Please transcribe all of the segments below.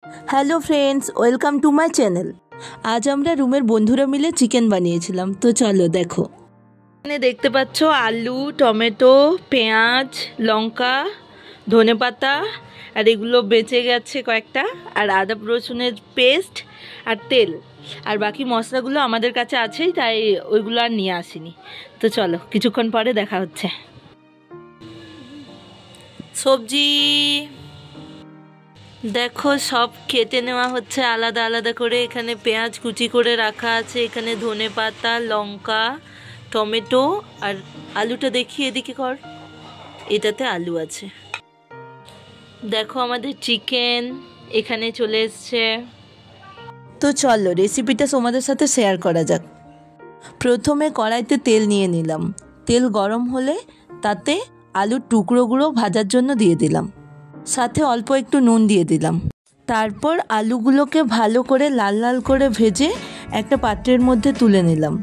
Hello friends, welcome to my channel. আজ আমরা রুমের বন্ধুরা মিলে চিকেন বানিয়েছিলাম, তো চলো দেখো। এখানে দেখতে পাচ্ছ আলু, টমেটো, পেঁয়াজ, লঙ্কা, ধনেপাতা, আর এগুলো বেঁচে গেছে কয়েকটা, আর আদা রসুনের পেস্ট আর তেল, আর বাকি মশলাগুলো আমাদের কাছে আছেই, তাই ওইগুলো আর নিয়ে আসিনি। তো চলো কিছুক্ষণ পরে দেখা হচ্ছে। সবজি দেখো সব কেটে নেওয়া হচ্ছে আলাদা আলাদা করে। এখানে পেঁয়াজ কুচি করে রাখা আছে, এখানে ধনেপাতা, লঙ্কা, টমেটো, আর আলুটা দেখি এদিকে কর, এটাতে আলু আছে। দেখো আমাদের চিকেন এখানে চলে এসছে। তো চলো রেসিপিটা তোমাদের সাথে শেয়ার করা যাক। প্রথমে কড়াইতে তেল নিয়ে নিলাম। তেল গরম হলে তাতে আলুর টুকরোগুলো ভাজার জন্য দিয়ে দিলাম, সাথে অল্প একটু নুন দিয়ে দিলাম। তারপর আলুগুলোকে ভালো করে লাল লাল করে ভেজে একটা পাত্রের মধ্যে তুলে নিলাম।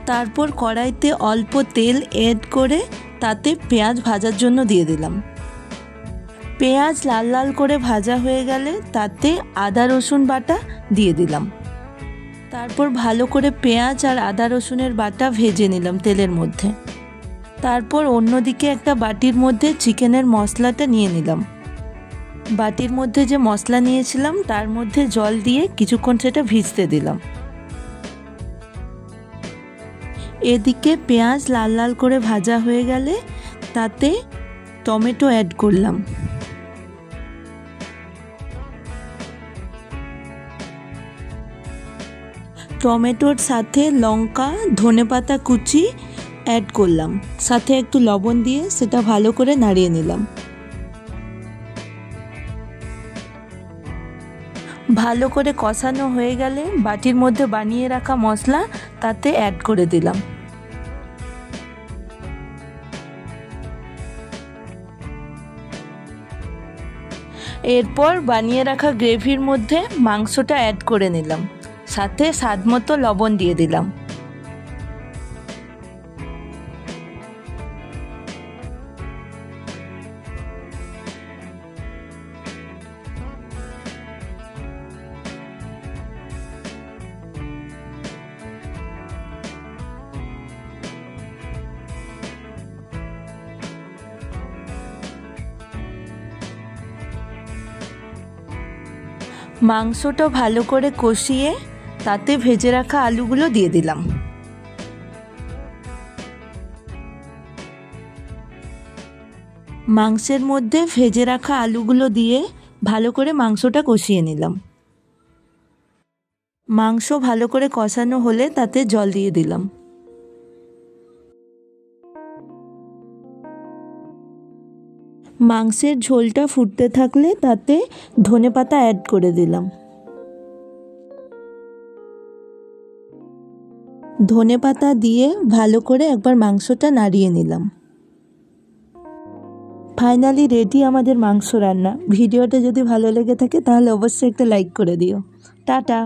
তারপর কড়াইতে অল্প তেল অ্যাড করে তাতে পেঁয়াজ ভাজার জন্য দিয়ে দিলাম। পেঁয়াজ লাল লাল করে ভাজা হয়ে গেলে তাতে আদা রসুন বাটা দিয়ে দিলাম। তারপর ভালো করে পেঁয়াজ আর আদা রসুনের বাটা ভেজে নিলাম তেলের মধ্যে। তারপর অন্যদিকে একটা বাটির মধ্যে চিকেনের মশলাটা নিয়ে নিলাম। বাটির মধ্যে যে মশলা নিয়েছিলাম তার মধ্যে জল দিয়ে কিছুক্ষণ সেটা ভিজতে দিলাম। এদিকে পেঁয়াজ লাল লাল করে ভাজা হয়ে গেলে তাতে টমেটো অ্যাড করলাম। টমেটোর সাথে লঙ্কা, ধনেপাতা কুচি অ্যাড করলাম, সাথে একটু লবণ দিয়ে সেটা ভালো করে নাড়িয়ে নিলাম। ভালো করে কষানো হয়ে গেলে বাটির মধ্যে বানিয়ে রাখা মশলা তাতে অ্যাড করে দিলাম। এরপর বানিয়ে রাখা গ্রেভির মধ্যে মাংসটা অ্যাড করে নিলাম, সাথে স্বাদ মতো লবণ দিয়ে দিলাম। মাংসটা ভালো করে কষিয়ে তাতে ভেজে রাখা আলুগুলো দিয়ে দিলাম। মাংসের মধ্যে ভেজে রাখা আলুগুলো দিয়ে ভালো করে মাংসটা কষিয়ে নিলাম। মাংস ভালো করে কষানো হলে তাতে জল দিয়ে দিলাম। মাংসের ঝোলটা ফুটতে থাকলে তাতে ধনেপাতা অ্যাড করে দিলাম। ধনেপাতা দিয়ে ভালো করে একবার মাংসটা নাড়িয়ে নিলাম। ফাইনালি রেডি আমাদের মাংস রান্না। ভিডিওটা যদি ভালো লেগে থাকে তাহলে অবশ্যই একটা লাইক করে দিও। টাটা।